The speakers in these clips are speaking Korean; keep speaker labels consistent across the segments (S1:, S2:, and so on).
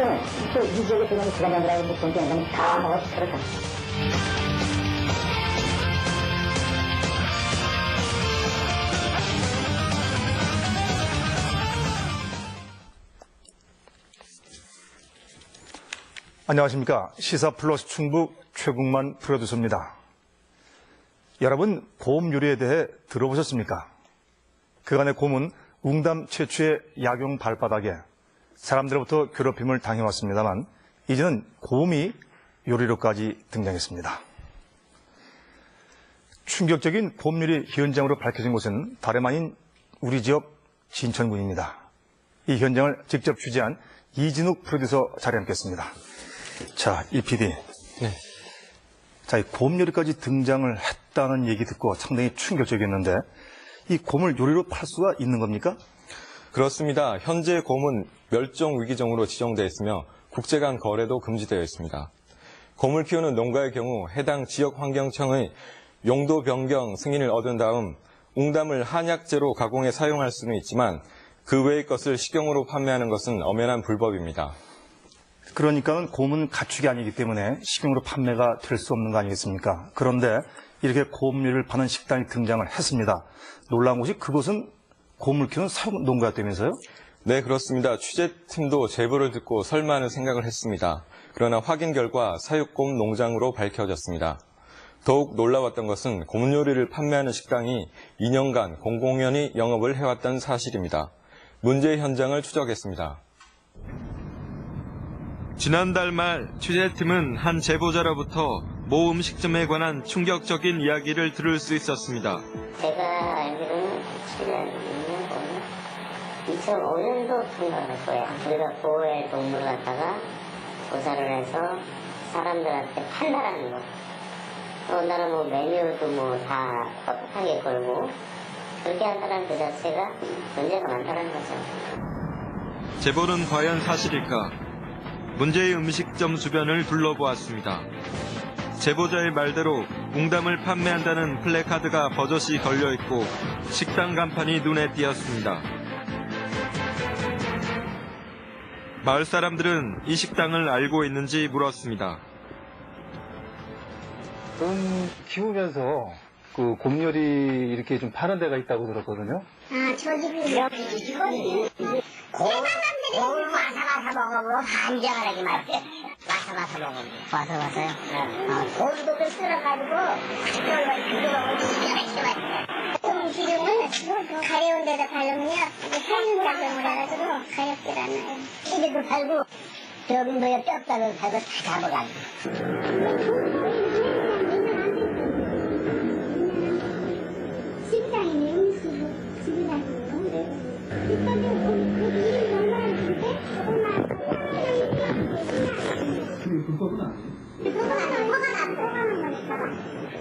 S1: 그러면 또이 지역에 들어가면 주간장들하고 뭐 돈도 안 가면 다 먹어서 그렇다.
S2: 안녕하십니까. 시사플러스 충북 최국만 프로듀서입니다. 여러분, 곰 요리에 대해 들어보셨습니까? 그간의 곰은 웅담 최초의 약용 발바닥에 사람들로부터 괴롭힘을 당해왔습니다만 이제는 곰이 요리로까지 등장했습니다. 충격적인 곰 요리 현장으로 밝혀진 곳은 다름 아닌 우리 지역 진천군입니다. 이 현장을 직접 취재한 이진욱 프로듀서 자리에 함께했습니다. 자, 이 PD.
S3: 네.
S2: 자, 이 곰 요리까지 등장을 했다는 얘기 듣고 상당히 충격적이었는데 이 곰을 요리로 팔 수가 있는 겁니까?
S3: 그렇습니다. 현재 곰은 멸종 위기종으로 지정되어 있으며 국제 간 거래도 금지되어 있습니다. 곰을 키우는 농가의 경우 해당 지역 환경청의 용도 변경 승인을 얻은 다음 웅담을 한약재로 가공해 사용할 수는 있지만 그 외의 것을 식용으로 판매하는 것은 엄연한 불법입니다.
S2: 그러니까 곰은 가축이 아니기 때문에 식용으로 판매가 될 수 없는 거 아니겠습니까? 그런데 이렇게 곰 요리를 파는 식당이 등장을 했습니다. 놀라운 것이 그곳은 곰을 키우는 사육 농가였다면서요?
S3: 네, 그렇습니다. 취재팀도 제보를 듣고 설마 하는 생각을 했습니다. 그러나 확인 결과 사육곰 농장으로 밝혀졌습니다. 더욱 놀라웠던 것은 곰 요리를 판매하는 식당이 2년간 공공연히 영업을 해왔다는 사실입니다. 문제의 현장을 추적했습니다.
S4: 지난달 말 취재팀은 한 제보자로부터 모 음식점에 관한 충격적인 이야기를 들을 수 있었습니다.
S5: 제가 알기로는 2005년도 생각할 거예요. 우리가 보호의 동물을 갖다가 조사를 해서 사람들한테 판단하는 거. 더군다나 뭐 메뉴도 뭐 다 떳떳하게 걸고 그렇게 한다는 그 자체가 문제가 많다는 거죠.
S4: 제보는 과연 사실일까? 문제의 음식점 주변을 둘러보았습니다. 제보자의 말대로 웅담을 판매한다는 플래카드가 버젓이 걸려있고 식당 간판이 눈에 띄었습니다. 마을 사람들은 이 식당을 알고 있는지 물었습니다.
S6: 곰 키우면서 그 곰 요리 이렇게 좀 파는 데가 있다고 들었거든요.
S5: 아, 저기 여기 곰을 와사와사 먹어보고 한정하게 말이야. 와사와사 먹어보고. 와사와사요? 곰도 그 쓸어가지고 곰 기름은 가려운 데다 바르면요 살균 작용을 해가지고 가렵질 않아요. 키리도 팔고 저기 뭐야 뼈다도 팔고 다 잡아가지고.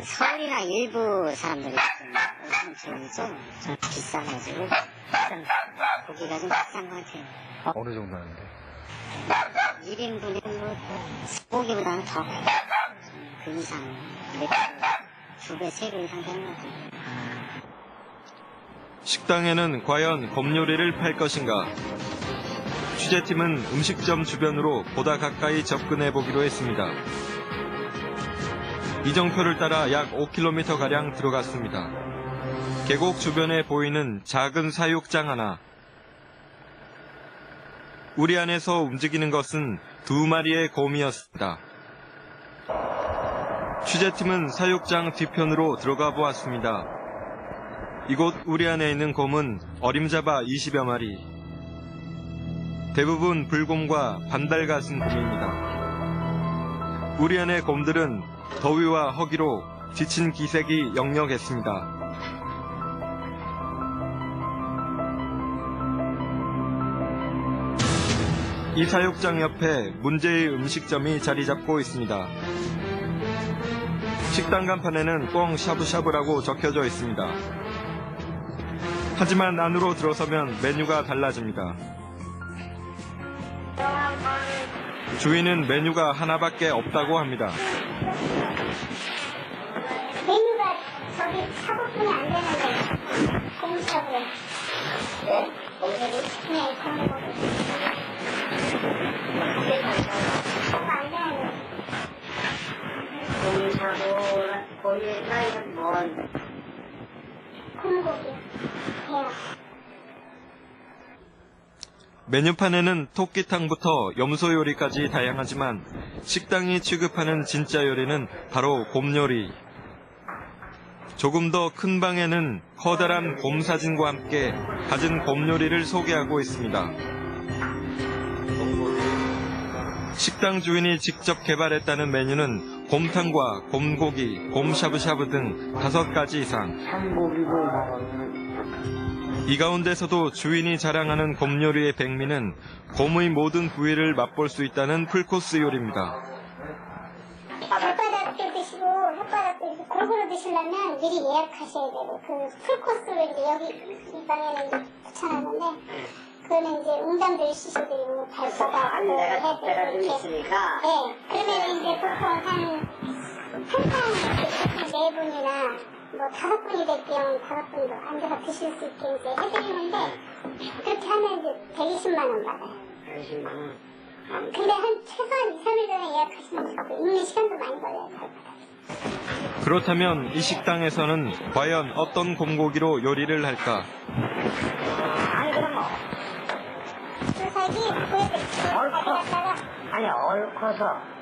S5: 서울이나 일부 사람들이 좀 비싸가지고 고기가 좀 비싼 것 같아요.
S6: 어느 정도 하는데?
S5: 1인분에 뭐 소고기보다는 더 그 이상 두 배, 세 배 이상 되는 것 같아요.
S4: 식당에는 과연 곰 요리를 팔 것인가? 취재팀은 음식점 주변으로 보다 가까이 접근해 보기로 했습니다. 이정표를 따라 약 5km가량 들어갔습니다. 계곡 주변에 보이는 작은 사육장 하나. 우리 안에서 움직이는 것은 2마리의 곰이었습니다. 취재팀은 사육장 뒤편으로 들어가 보았습니다. 이곳 우리 안에 있는 곰은 어림잡아 20여 마리. 대부분 불곰과 반달 같은 곰입니다. 우리 안의 곰들은 더위와 허기로 지친 기색이 역력했습니다. 이 사육장 옆에 문제의 음식점이 자리 잡고 있습니다. 식당 간판에는 꽁 샤브샤브라고 적혀져 있습니다. 하지만 안으로 들어서면 메뉴가 달라집니다. 주인은 메뉴가 하나밖에 없다고 합니다.
S5: 메뉴가 저기 샤브뿐이 안 되는데 곰샤브. 네? 곰샤브? 네, 곰샤브.
S4: 메뉴판에는 토끼탕부터 염소 요리까지 다양하지만 식당이 취급하는 진짜 요리는 바로 곰 요리. 조금 더 큰 방에는 커다란 곰 사진과 함께 갖은 곰 요리를 소개하고 있습니다. 식당 주인이 직접 개발했다는 메뉴는 곰탕과 곰고기, 곰 샤브샤브 등 5가지 이상. 이 가운데서도 주인이 자랑하는 곰 요리의 백미는 곰의 모든 부위를 맛볼 수 있다는 풀코스 요리입니다.
S7: 혓바닥도 드시고 혓바닥도 골고루 드시려면 미리 예약하셔야 되고 그 풀코스를 이제 여기 이 방에는 이제 붙여놨는데 그거는 이제 응담들 시셔드리고 발바닥 해드리고 이렇게 네 그러면 이제 보통 한 판 4분이나 뭐 5분이 될 경우 5분도 앉아서 드실 수 있게 이제 해드리는데 그렇게 하면 이제 120만 원 받아요. 120만 원. 근데 한 최소한 2, 3일 전에 예약하시면 좋고 있는 시간도 많이 걸려요.
S4: 그렇다면 이 식당에서는 과연 어떤 곰고기로 요리를 할까?
S7: 아니 그럼 뭐 주사기 보여드릴게요.
S1: 아니 얼커서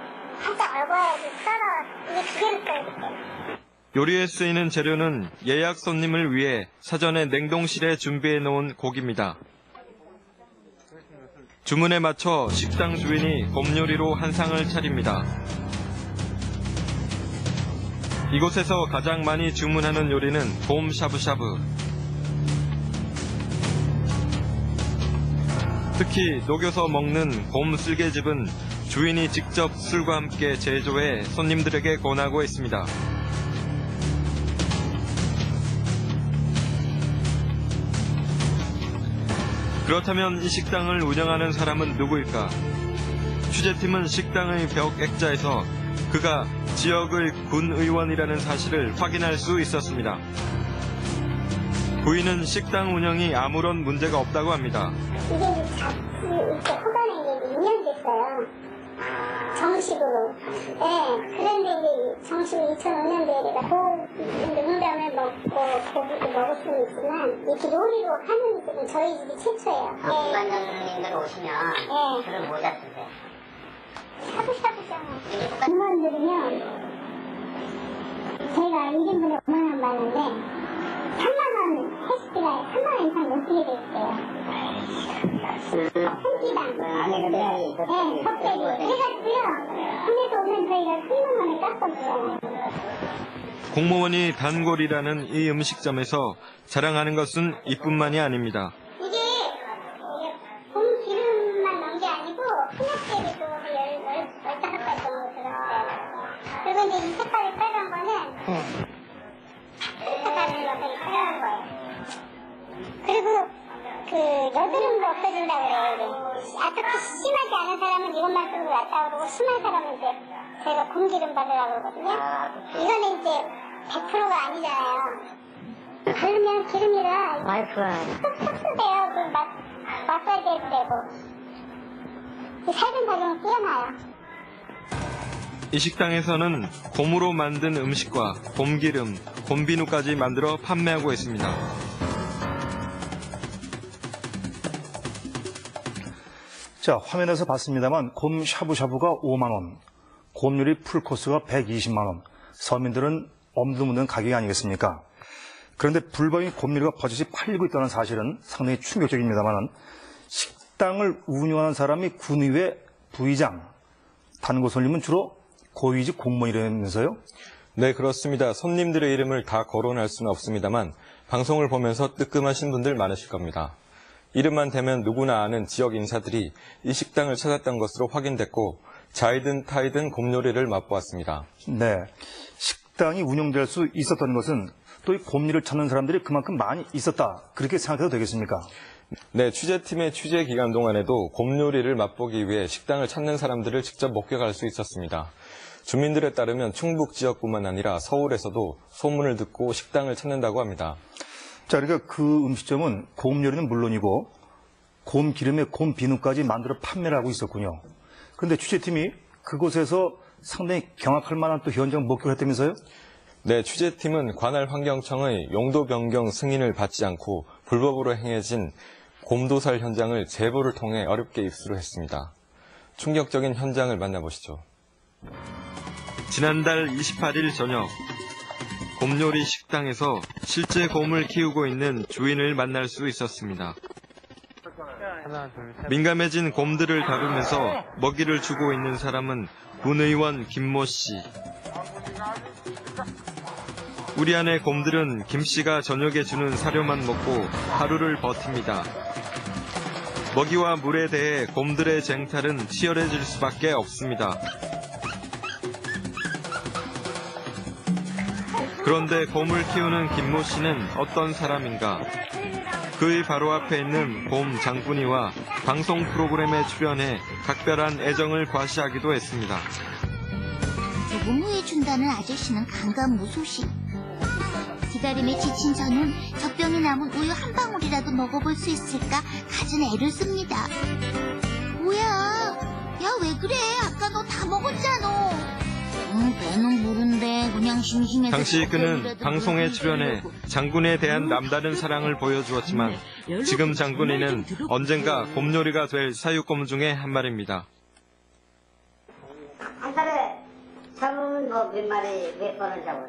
S7: 살짝 얼어야지 썰어 이게 기계로 썰어줄게요.
S4: 요리에 쓰이는 재료는 예약 손님을 위해 사전에 냉동실에 준비해 놓은 고기입니다. 주문에 맞춰 식당 주인이 곰 요리로 한 상을 차립니다. 이곳에서 가장 많이 주문하는 요리는 곰 샤브샤브. 특히 녹여서 먹는 곰 쓸개즙은 주인이 직접 술과 함께 제조해 손님들에게 권하고 있습니다. 그렇다면 이 식당을 운영하는 사람은 누구일까? 취재팀은 식당의 벽 액자에서 그가 지역의 군의원이라는 사실을 확인할 수 있었습니다. 부인은 식당 운영이 아무런 문제가 없다고 합니다.
S7: 이게 이제 잡지 이렇게 허가는 이제 2년 됐어요. 정식으로. 네. 그런데 이제 정식으로 2005년도에 내가 농담을 먹고 고기도 먹을 수는 있지만 이렇게 요리로 하는 집은 저희 집이 최초예요.
S5: 관장님들 오시면 술을 못 잡수세요.
S7: 샤브샤브잖아요. 2만 들으면 저희가 1인분에 5만 원 받는데 3만 원 횟수가 3만 원 이상 못 쓰게 됐어요. 한 끼당.
S5: 아니 근데
S7: 네, 컵대기. 그래가지고요. 한에서 오면 저희가 3만 원을 땄었어요.
S4: 공무원이 단골이라는 이 음식점에서 자랑하는 것은 이뿐만이 아닙니다.
S7: 이게 곰 기름만 넣은 게 아니고 한약재료도 15가지 정도 들었어요. 그리고 이제 이 색깔이 빨간 거는 색깔을 넣어서 빨간 거예요. 그리고 그 여드름도 없어진다고 그래요. 아토피 심하지 않은 사람은 이것만 쓰고 왔다 그러고 심한 사람은 이제 저희가 곰기름 받으라고 그러거든요. 이거는 이제 100%가 아니잖아요. 그러면 기름이라
S1: 와이프가
S7: 흡수돼요. 그 마사지해도 되고. 그 살균 작용이 뛰어나요.
S4: 이 식당에서는 곰으로 만든 음식과 곰기름, 곰비누까지 만들어 판매하고 있습니다.
S2: 자, 화면에서 봤습니다만 곰 샤브샤브가 5만 원, 곰 요리 풀코스가 120만 원. 서민들은 엄두묻는 가격이 아니겠습니까? 그런데 불법인 곰 요리가 버젓이 팔리고 있다는 사실은 상당히 충격적입니다만 식당을 운영하는 사람이 군의회 부의장, 단골 손님은 주로 고위직 공무원이라면서요?
S3: 네, 그렇습니다. 손님들의 이름을 다 거론할 수는 없습니다만 방송을 보면서 뜨끔하신 분들 많으실 겁니다. 이름만 대면 누구나 아는 지역 인사들이 이 식당을 찾았던 것으로 확인됐고 자이든 타이든 곰 요리를 맛보았습니다.
S2: 네, 식당이 운영될 수 있었던 것은 또 이 곰리를 찾는 사람들이 그만큼 많이 있었다, 그렇게 생각해도 되겠습니까?
S3: 네, 취재팀의 취재 기간 동안에도 곰 요리를 맛보기 위해 식당을 찾는 사람들을 직접 목격할 수 있었습니다. 주민들에 따르면 충북 지역뿐만 아니라 서울에서도 소문을 듣고 식당을 찾는다고 합니다.
S2: 자, 그러니까 그 음식점은 곰 요리는 물론이고 곰 기름에 곰 비누까지 만들어 판매를 하고 있었군요. 그런데 취재팀이 그곳에서 상당히 경악할 만한 또 현장 목격을 했다면서요?
S3: 네, 취재팀은 관할 환경청의 용도 변경 승인을 받지 않고 불법으로 행해진 곰도살 현장을 제보를 통해 어렵게 입수를 했습니다. 충격적인 현장을 만나보시죠.
S4: 지난달 28일 저녁 곰요리 식당에서 실제 곰을 키우고 있는 주인을 만날 수 있었습니다. 민감해진 곰들을 다루면서 먹이를 주고 있는 사람은 군의원 김모 씨. 우리 안의 곰들은 김 씨가 저녁에 주는 사료만 먹고 하루를 버팁니다. 먹이와 물에 대해 곰들의 쟁탈은 치열해질 수밖에 없습니다. 그런데 곰을 키우는 김모 씨는 어떤 사람인가? 그의 바로 앞에 있는 곰 장군이와 방송 프로그램에 출연해 각별한 애정을 과시하기도 했습니다.
S8: 조금 후에 준다는 아저씨는 강간무소식. 기다림에 지친 저는 젖병이 남은 우유 한 방울이라도 먹어볼 수 있을까 갖은 애를 씁니다. 뭐야? 야, 왜 그래? 아까 너 다 먹었잖아. 배는 부른데 그냥 심심해서.
S4: 당시 그는 방송에 출연해 장군에 대한 남다른 사랑을 보여주었지만 지금 장군이는 언젠가 곰요리가 될 사육곰 중에 한 마리입니다.
S5: 한 달에 잡으면 뭐 몇 마리, 몇 번을 잡아요?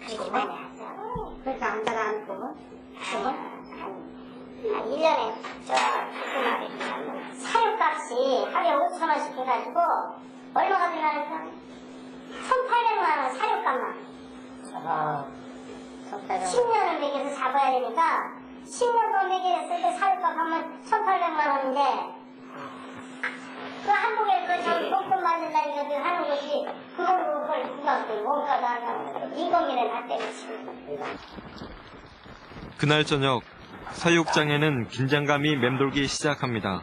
S5: 그렇게 많이 하죠. 그러니까 한 달에 한 번? 두 번? 한 1년에 두 마리. 사료값이 하루에 5,000원씩 해가지고 얼마가 들어가니까? 1,800만 원 사료값만. 10년을 매겨서 잡아야 되니까 10년 동안 매겨했을 때 사료값 하면 1,800만 원인데 그 한국에 그 저기 똥돈 만든다니까 그 하는 것이 그걸로 그걸 누가 그 원가도 안 하고 인건비는 다 때리지.
S4: 그날 저녁 사육장에는 긴장감이 맴돌기 시작합니다.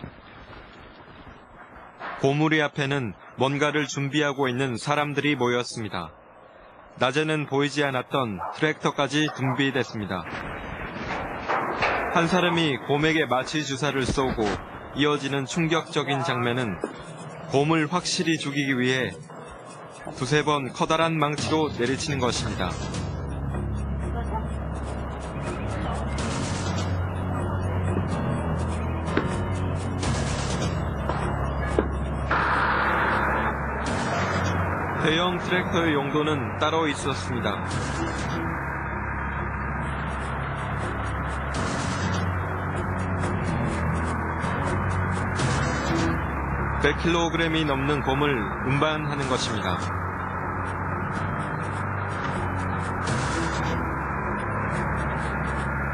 S4: 고무리 앞에는 뭔가를 준비하고 있는 사람들이 모였습니다. 낮에는 보이지 않았던 트랙터까지 준비됐습니다. 한 사람이 곰에게 마취 주사를 쏘고 이어지는 충격적인 장면은 곰을 확실히 죽이기 위해 두세 번 커다란 망치로 내리치는 것입니다. 대형 트랙터의 용도는 따로 있었습니다. (100kg이) 넘는 곰을 운반하는 것입니다.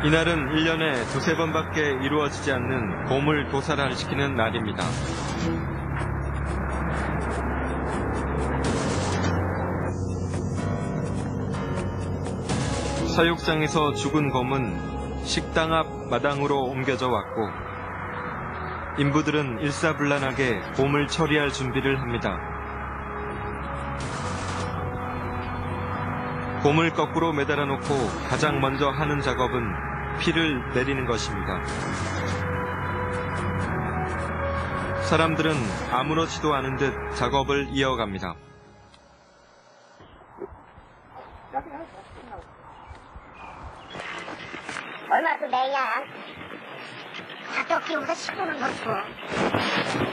S4: 이날은 1년에 두세 번밖에 이루어지지 않는 곰을 도살시키는 날입니다. 사육장에서 죽은 곰은 식당 앞 마당으로 옮겨져 왔고 인부들은 일사불란하게 곰을 처리할 준비를 합니다. 곰을 거꾸로 매달아 놓고 가장 먼저 하는 작업은 피를 내리는 것입니다. 사람들은 아무렇지도 않은 듯 작업을 이어갑니다.
S5: 얼마 또 내냐? 닭도끼보다 10분은 넣고.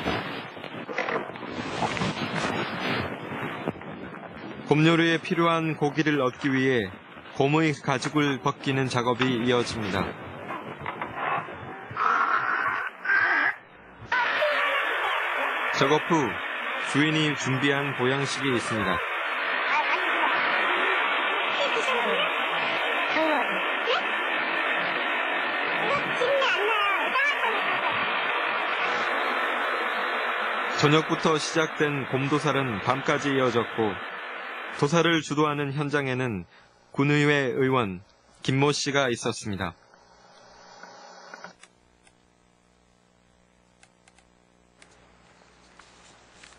S4: 곰요리에 필요한 고기를 얻기 위해 곰의 가죽을 벗기는 작업이 이어집니다. 작업 후 주인이 준비한 보양식이 있습니다. 저녁부터 시작된 곰도살은 밤까지 이어졌고 도살을 주도하는 현장에는 군의회 의원 김모 씨가 있었습니다.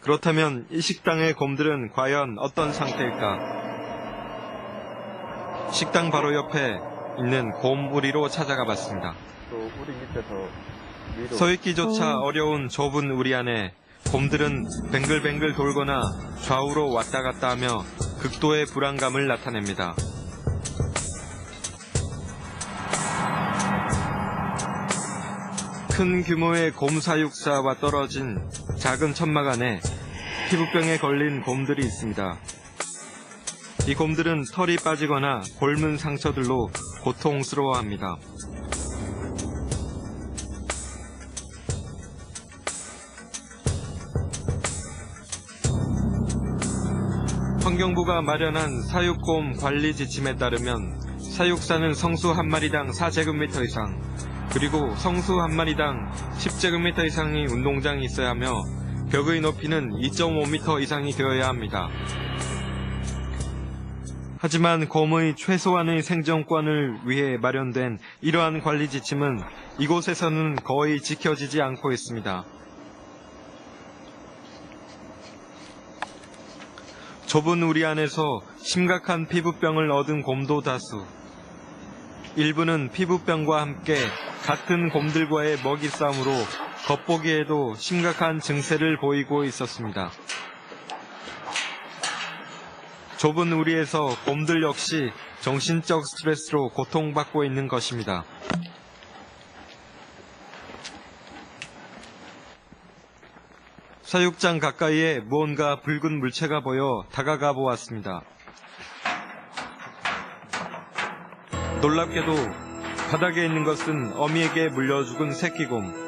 S4: 그렇다면 이 식당의 곰들은 과연 어떤 상태일까? 식당 바로 옆에 있는 곰 우리로 찾아가 봤습니다.
S3: 또 우리 밑에서 위로.
S4: 서 있기조차 어려운 좁은 우리 안에 곰들은 뱅글뱅글 돌거나 좌우로 왔다 갔다 하며 극도의 불안감을 나타냅니다. 큰 규모의 곰 사육사와 떨어진 작은 천막 안에 피부병에 걸린 곰들이 있습니다. 이 곰들은 털이 빠지거나 곪은 상처들로 고통스러워합니다. 환경부가 마련한 사육곰 관리 지침에 따르면 사육사는 성수 한 마리당 4제곱미터 이상, 그리고 성수 한 마리당 10제곱미터 이상의 운동장이 있어야 하며 벽의 높이는 2.5m 이상이 되어야 합니다. 하지만 곰의 최소한의 생존권을 위해 마련된 이러한 관리 지침은 이곳에서는 거의 지켜지지 않고 있습니다. 좁은 우리 안에서 심각한 피부병을 얻은 곰도 다수. 일부는 피부병과 함께 같은 곰들과의 먹이 싸움으로 겉보기에도 심각한 증세를 보이고 있었습니다. 좁은 우리에서 곰들 역시 정신적 스트레스로 고통받고 있는 것입니다. 사육장 가까이에 무언가 붉은 물체가 보여 다가가 보았습니다. 놀랍게도 바닥에 있는 것은 어미에게 물려 죽은 새끼곰.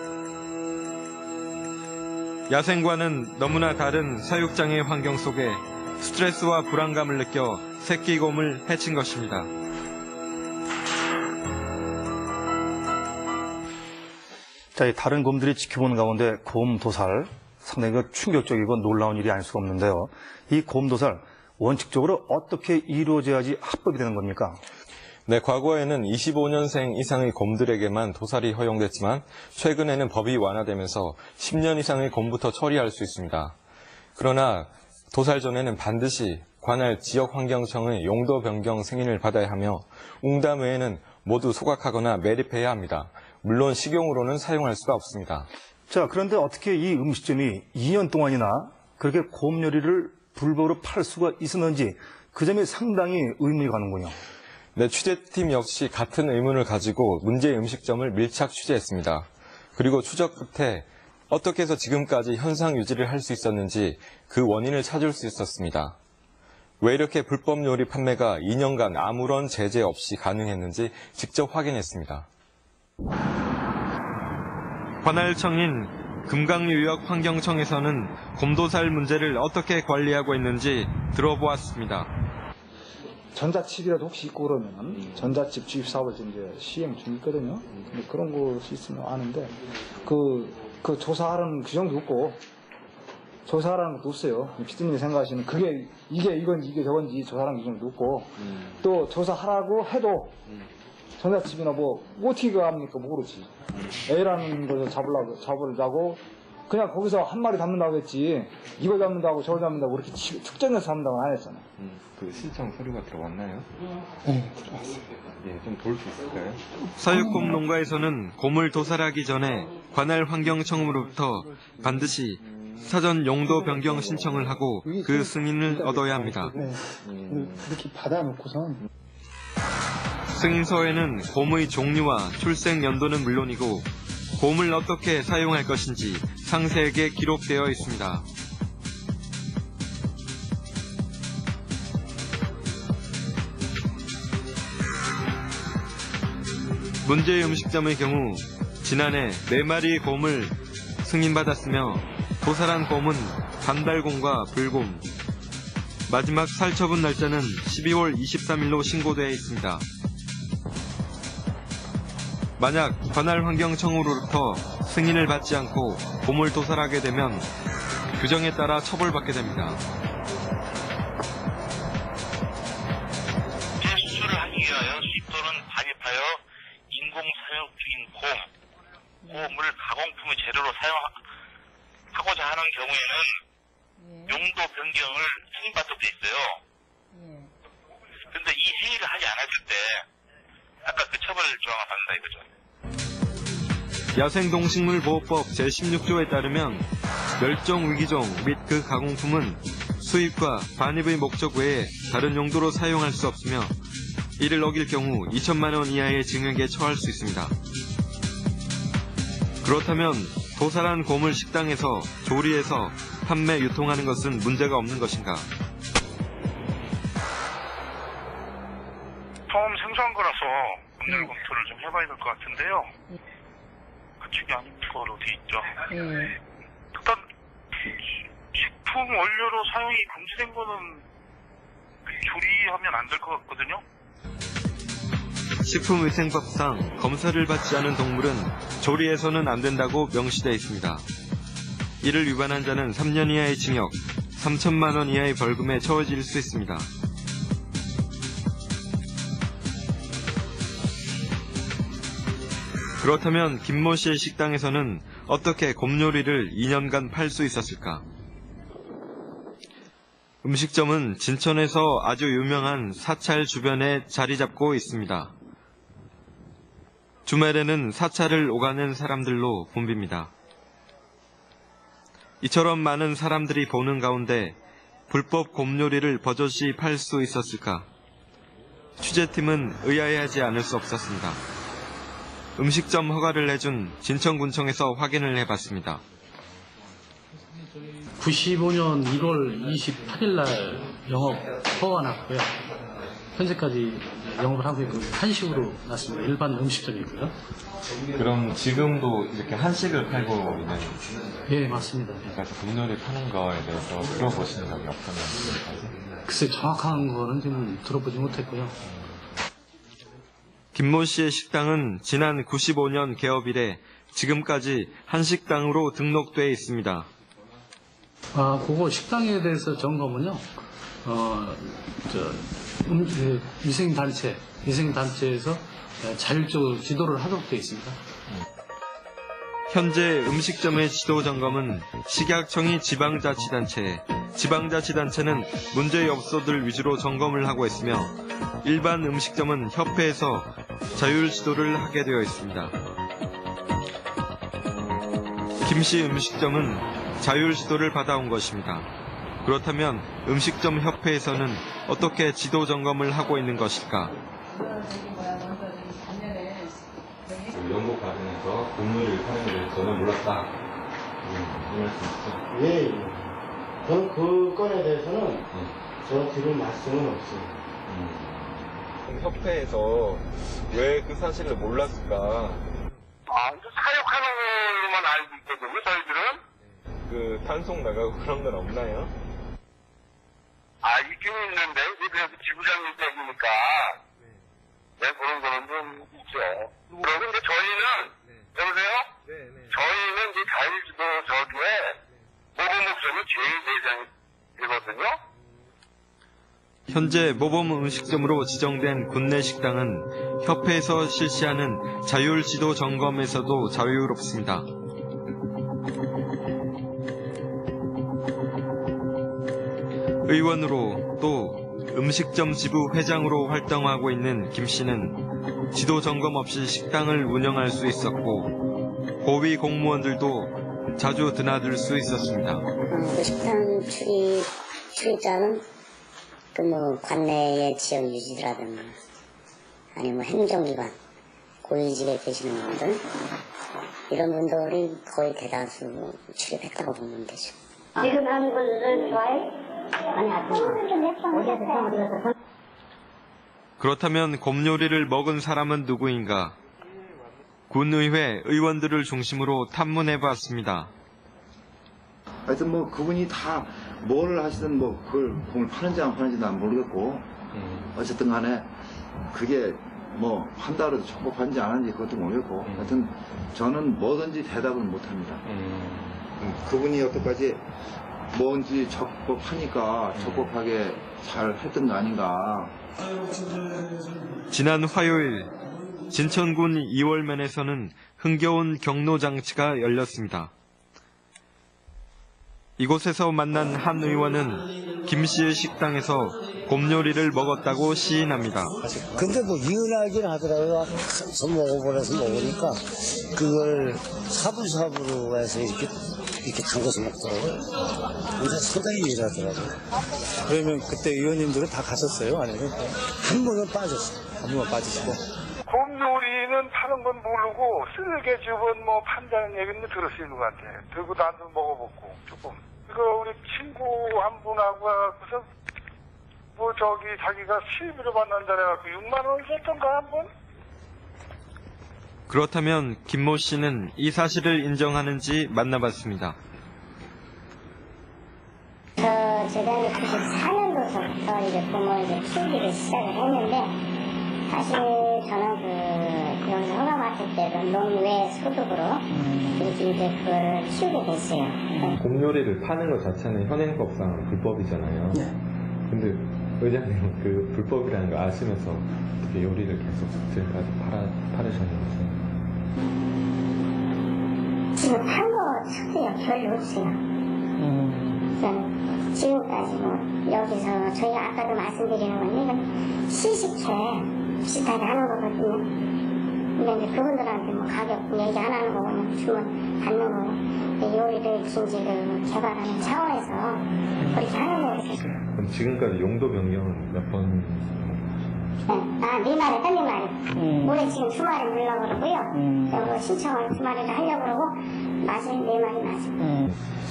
S4: 야생과는 너무나 다른 사육장의 환경 속에 스트레스와 불안감을 느껴 새끼곰을 해친 것입니다.
S2: 자, 이 다른 곰들이 지켜보는 가운데 곰 도살, 상당히 충격적이고 놀라운 일이 아닐 수가 없는데요. 이 곰 도살, 원칙적으로 어떻게 이루어져야지 합법이 되는 겁니까?
S3: 네, 과거에는 25년생 이상의 곰들에게만 도살이 허용됐지만 최근에는 법이 완화되면서 10년 이상의 곰부터 처리할 수 있습니다. 그러나 도살 전에는 반드시 관할 지역환경청의 용도 변경 승인을 받아야 하며 웅담 외에는 모두 소각하거나 매립해야 합니다. 물론 식용으로는 사용할 수가 없습니다.
S2: 자, 그런데 어떻게 이 음식점이 2년 동안이나 그렇게 곰 요리를 불법으로 팔 수가 있었는지 그 점이 상당히 의문이 가는군요.
S3: 네, 취재팀 역시 같은 의문을 가지고 문제의 음식점을 밀착 취재했습니다. 그리고 추적 끝에 어떻게 해서 지금까지 현상 유지를 할 수 있었는지 그 원인을 찾을 수 있었습니다. 왜 이렇게 불법 요리 판매가 2년간 아무런 제재 없이 가능했는지 직접 확인했습니다.
S4: 관할청인 금강유역환경청에서는 곰도살 문제를 어떻게 관리하고 있는지 들어보았습니다.
S9: 전자칩이라도 혹시 있고 그러면 전자칩 주입 사업을 지금 이제 시행 중이거든요. 근데 그런 것이 있으면 아는데 그 조사하는 규정도 없고 조사하라는 것도 없어요. 피디님이 생각하시는 이게 이건지 저건지 조사하는 규정도 없고 또 조사하라고 해도 전자칩이나 뭐 어떻게 합니까? 모르지. A라는 걸 잡으려고 그냥 거기서 한 마리 잡는다고 했지 이걸 잡는다고 저걸 잡는다고 그렇게 특정해서 잡는다고 안 했잖아.
S3: 그 신청 서류가 들어왔나요?
S9: 네, 들어왔어요.
S3: 예, 좀 볼 수 있을까요?
S4: 사육곰 농가에서는 곰을 도살하기 전에 관할 환경청으로부터 반드시 사전 용도 변경 신청을 하고 그 승인을 얻어야 합니다.
S9: 네. 이렇게 받아놓고선
S4: 승인서에는 곰의 종류와 출생 연도는 물론이고 곰을 어떻게 사용할 것인지 상세하게 기록되어 있습니다. 문제의 음식점의 경우 지난해 4마리의 곰을 승인받았으며 도살한 곰은 반달곰과 불곰, 마지막 살처분 날짜는 12월 23일로 신고되어 있습니다. 만약 관할환경청으로부터 승인을 받지 않고 곰을 도살하게 되면 규정에 따라 처벌받게 됩니다.
S10: 폐수술을 하기 위하여 수입 또는 반입하여 인공사육 중인 곰을 가공품의 재료로 사용하고자 하는 경우에는 용도 변경을 승인받도록 돼 있어요. 그런데 이 행위를 하지 않았을 때 아까 그 처벌 조항을 받는다 이거죠.
S4: 야생동식물보호법 제16조에 따르면 멸종위기종 및 그 가공품은 수입과 반입의 목적 외에 다른 용도로 사용할 수 없으며 이를 어길 경우 2천만 원 이하의 징역에 처할 수 있습니다. 그렇다면 도살한 곰을 식당에서 조리해서 판매, 유통하는 것은 문제가 없는 것인가?
S10: 처음 생소한 거라서 법률 검토를 좀 해봐야 될 것 같은데요. 가축이 아닌 거로 돼 있죠. 일단 식품 원료로 사용이 금지된 거는 조리하면 안 될 것 같거든요.
S4: 식품위생법상 검사를 받지 않은 동물은 조리해서는 안 된다고 명시되어 있습니다. 이를 위반한 자는 3년 이하의 징역, 3천만 원 이하의 벌금에 처해질 수 있습니다. 그렇다면 김모 씨의 식당에서는 어떻게 곰 요리를 2년간 팔 수 있었을까? 음식점은 진천에서 아주 유명한 사찰 주변에 자리 잡고 있습니다. 주말에는 사찰을 오가는 사람들로 붐빕니다. 이처럼 많은 사람들이 보는 가운데 불법 곰 요리를 버젓이 팔 수 있었을까? 취재팀은 의아해하지 않을 수 없었습니다. 음식점 허가를 내준 진천군청에서 확인을 해봤습니다.
S11: 95년 1월 28일 날 영업 허가 났고요. 현재까지 영업을 하고 있고 한식으로 났습니다. 일반 음식점이고요.
S3: 그럼 지금도 이렇게 한식을 팔고 있는?
S11: 예, 맞습니다.
S3: 그러니까 곰요리 파는 거에 대해서 들어보신 적이 없었나요?
S11: 글쎄 정확한 거는 지금 들어보지 못했고요.
S4: 김모 씨의 식당은 지난 95년 개업 이래 지금까지 한식당으로 등록되어 있습니다.
S11: 그거 식당에 대해서 점검은요, 위생단체에서 자율적으로 지도를 하도록 되어 있습니다.
S4: 현재 음식점의 지도 점검은 식약청이 지방자치단체는 문제 없어들 위주로 점검을 하고 있으며 일반 음식점은 협회에서 자율 지도를 하게 되어 있습니다. 김씨 음식점은 자율 지도를 받아온 것입니다. 그렇다면 음식점 협회에서는 어떻게 지도 점검을 하고 있는 것일까?
S3: 연구 과정에서 곰요리를 파는 게 저는 몰랐다. 이 말씀 있죠?
S12: 예. 저는 그 건에 대해서는 저 지금 말씀은 없습니다.
S3: 협회에서 왜 그 사실을 몰랐을까?
S10: 사육하는 걸로만 알고 있거든요, 저희들은.
S3: 그 단속 나가고 그런 건 없나요?
S10: 있긴 있는데, 그래도 지부장님 댁이니까. 네, 그런 거는 좀 있죠. 그리고 이제 저희는, 여보세요? 저희는 이제 자율지도 저기에 모범음식점이 제2대장이거든요.
S4: 현재 모범 음식점으로 지정된 군내 식당은 협회에서 실시하는 자율 지도 점검에서도 자유롭습니다. 의원으로 또 음식점 지부 회장으로 활동하고 있는 김 씨는 지도 점검 없이 식당을 운영할 수 있었고 고위 공무원들도 자주 드나들 수 있었습니다.
S5: 그 식당 출입자는 관내의 지역 유지라든가 아니면 행정기관 고위직에 계시는 분들 이런 분들이 거의 대다수 출입했다고 보면 되죠.
S7: 지금 하는 분들은 좋아요?
S4: 그렇다면 곰 요리를 먹은 사람은 누구인가? 군의회 의원들을 중심으로 탐문해봤습니다.
S13: 하여튼 그분이 다 뭘 하시든 그걸 곰을 파는지 안 파는지 난 모르겠고 어쨌든 간에 그게 한다고 해도 적법한지 안 하는지 그것도 모르겠고 하여튼 저는 뭐든지 대답을 못합니다. 그분이 여태까지 뭔지 적법하니까 적법하게 잘 했던 거 아닌가.
S4: 지난 화요일 진천군 이월면에서는 흥겨운 경로장치가 열렸습니다. 이곳에서 만난 한 의원은 김 씨의 식당에서 곰 요리를 먹었다고 시인합니다.
S14: 근데 뭐 이은하긴 하더라고요. 가서 먹어보려서 먹으니까 그걸 사부사부로 해서 이렇게 담궈서 먹더라고요. 근데 상당히 일하더라고요.
S6: 그러면 그때 의원님들은 다 가셨어요? 아니면?
S14: 한 번은 빠졌어요.
S6: 한 번만 빠지시고.
S15: 곰 요리는 파는 건 모르고 쓸개즙은 뭐 판다는 얘기는 들을 수 있는 것 같아. 들고 나도 먹어보고 조금. 이거 우리 친구 한 분하고 그래서 뭐 저기 자기가 시비로 받는다 해갖고 6만 원 줬던가 한 번?
S4: 그렇다면 김모 씨는 이 사실을 인정하는지 만나봤습니다.
S7: 제가 이제 94년도서부터 이제 곰을 이제 키우기를 시작을 했는데, 사실 저는 여기서 허가 받을 때는 농외 소득으로 이렇게 이제 그거를 키우게 됐어요.
S3: 곰 요리를 파는 것 자체는 현행법상 불법이잖아요.
S7: 네.
S3: 근데 의장님 그 불법이라는 거 아시면서 어떻게 요리를 계속 지금까지 파르셨는지.
S7: 지금 판 거 자체가 별로 없어요. 지금까지 뭐 여기서 저희가 아까도 말씀드리는 건데 시식회 비슷하게 하는 거거든요. 근데 이제 그분들한테 뭐 가격 얘기 안 하는 거고 주문 받는 거고, 근데 요리를 이제 그 개발하는 차원에서 그렇게 하는 거거든요.
S3: 그럼 지금까지 용도 변경은 몇 번?
S7: 네 마리, 한 4마리. 올해 지금 2마리 물려고 그러고요. 그리고 신청을 2마리를 하려고 그러고, 맞이 4마리 맞이.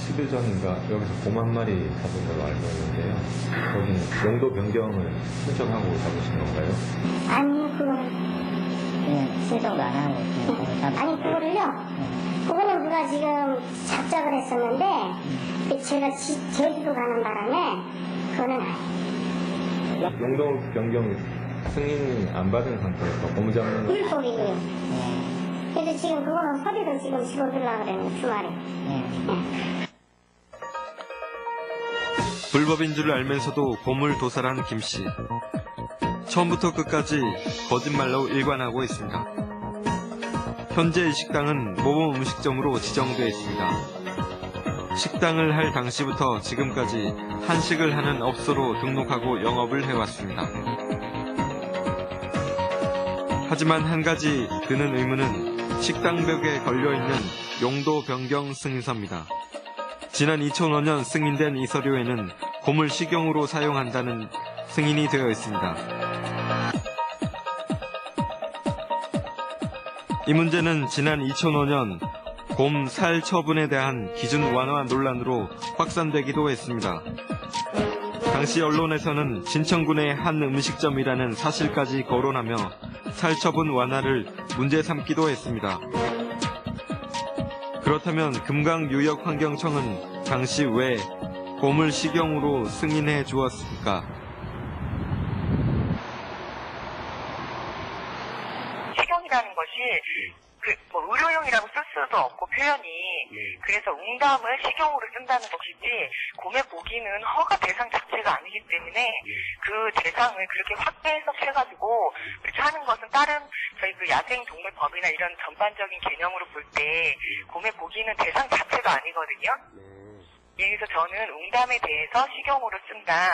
S3: 10일 전인가 여기서 곰 한 마리 잡은 걸로 알고 있는데요. 거기는 용도 변경을 신청하고 잡으신 건가요?
S7: 아니요, 그거는.
S1: 신청도 안 하는 거죠.
S7: 아니, 그거를요. 그거는 누가 지금 작작을 했었는데, 제가 제주도 가는 바람에, 그거는 아니에요.
S3: 용도 변경 승인 안 받은 상태에서 곰 잡는 거.
S7: 불법이고요. 근데 지금 그거는 서류를 지금 집어들려고 그러는 2마리.
S4: 불법인 줄 알면서도 곰을 도살한 김 씨. 처음부터 끝까지 거짓말로 일관하고 있습니다. 현재 이 식당은 모범 음식점으로 지정되어 있습니다. 식당을 할 당시부터 지금까지 한식을 하는 업소로 등록하고 영업을 해왔습니다. 하지만 한 가지 드는 의문은 식당벽에 걸려있는 용도 변경 승인서입니다. 지난 2005년 승인된 이 서류에는 곰을 식용으로 사용한다는 승인이 되어 있습니다. 이 문제는 지난 2005년 곰 살 처분에 대한 기준 완화 논란으로 확산되기도 했습니다. 당시 언론에서는 진천군의 한 음식점이라는 사실까지 거론하며 살처분 완화를 문제 삼기도 했습니다. 그렇다면 금강유역환경청은 당시 왜 곰을 식용으로 승인해 주었습니까?
S16: 식용이라는 것이 의료용이라고 쓸 수도 없고 표현이 그래서 웅담을 식용으로 쓴다는 것이지 곰의 모기는 허가 대상 자체가 아니기 때문에 그 대상을 그렇게 확대 해석해가지고 그렇게 하는 것은 다른 저희 그 야생동물법이나 이런 전반적인 개념으로 볼 때 곰의 모기는 대상 자체가 아니거든요. 그래서 저는 웅담에 대해서 식용으로 쓴다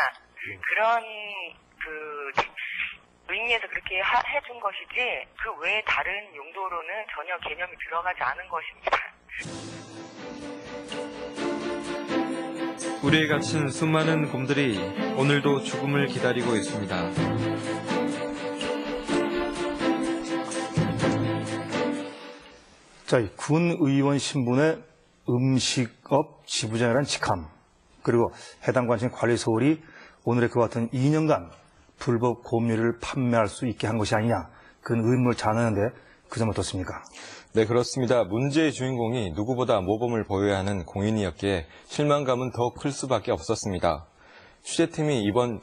S16: 그런 의미에서 그렇게 해준 것이지 그 외에 다른 용도로는 전혀 개념이 들어가지 않은 것입니다.
S4: 우리에 갇힌 수많은 곰들이 오늘도 죽음을 기다리고 있습니다.
S2: 자, 이 군 의원 신분의 음식업 지부장이라는 직함, 그리고 해당 관청 관리소홀이 오늘의 그와 같은 2년간 불법 곰요리를 판매할 수 있게 한 것이 아니냐, 그건 의문을 자아내는데 그 점 어떻습니까?
S3: 네, 그렇습니다. 문제의 주인공이 누구보다 모범을 보여야 하는 공인이었기에 실망감은 더 클 수밖에 없었습니다. 취재팀이 이번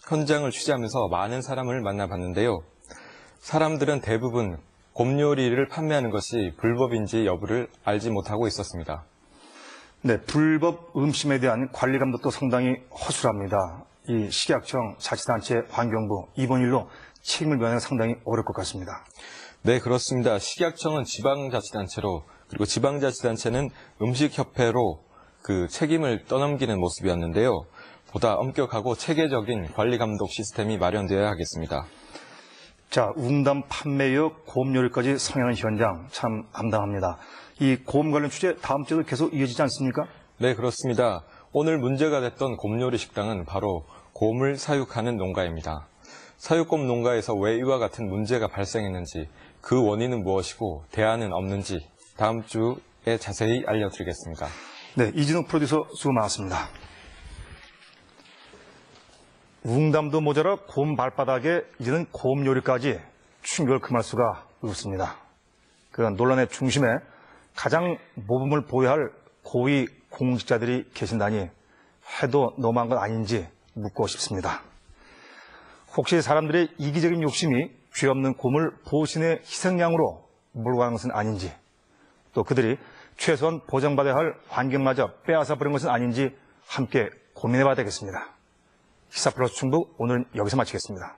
S3: 현장을 취재하면서 많은 사람을 만나봤는데요. 사람들은 대부분 곰 요리를 판매하는 것이 불법인지 여부를 알지 못하고 있었습니다.
S2: 네, 불법 음식에 대한 관리 감독도 상당히 허술합니다. 이 식약청, 자치단체, 환경부 이번 일로 책임을 면하기가 상당히 어려울 것 같습니다.
S3: 네, 그렇습니다. 식약청은 지방자치단체로, 그리고 지방자치단체는 음식협회로 그 책임을 떠넘기는 모습이었는데요. 보다 엄격하고 체계적인 관리 감독 시스템이 마련되어야 하겠습니다.
S2: 자, 웅담 판매여 곰 요리까지 성행하는 현장 참 암담합니다. 이 곰 관련 취재 다음 주에도 계속 이어지지 않습니까?
S3: 네, 그렇습니다. 오늘 문제가 됐던 곰요리 식당은 바로 곰을 사육하는 농가입니다. 사육곰 농가에서 왜 이와 같은 문제가 발생했는지, 그 원인은 무엇이고 대안은 없는지 다음 주에 자세히 알려드리겠습니다.
S2: 네, 이진욱 프로듀서 수고 많았습니다. 웅담도 모자라 곰 발바닥에 이제는 곰 요리까지 충격을 금할 수가 없습니다. 그 논란의 중심에 가장 모범을 보여야 할 고위 공직자들이 계신다니 해도 너무한 건 아닌지 묻고 싶습니다. 혹시 사람들의 이기적인 욕심이 죄 없는 곰을 보신의 희생양으로 몰고 가는 것은 아닌지, 또 그들이 최소한 보장받아야 할 환경마저 빼앗아 버린 것은 아닌지 함께 고민해봐야 되겠습니다. 시사플러스 충북 오늘은 여기서 마치겠습니다.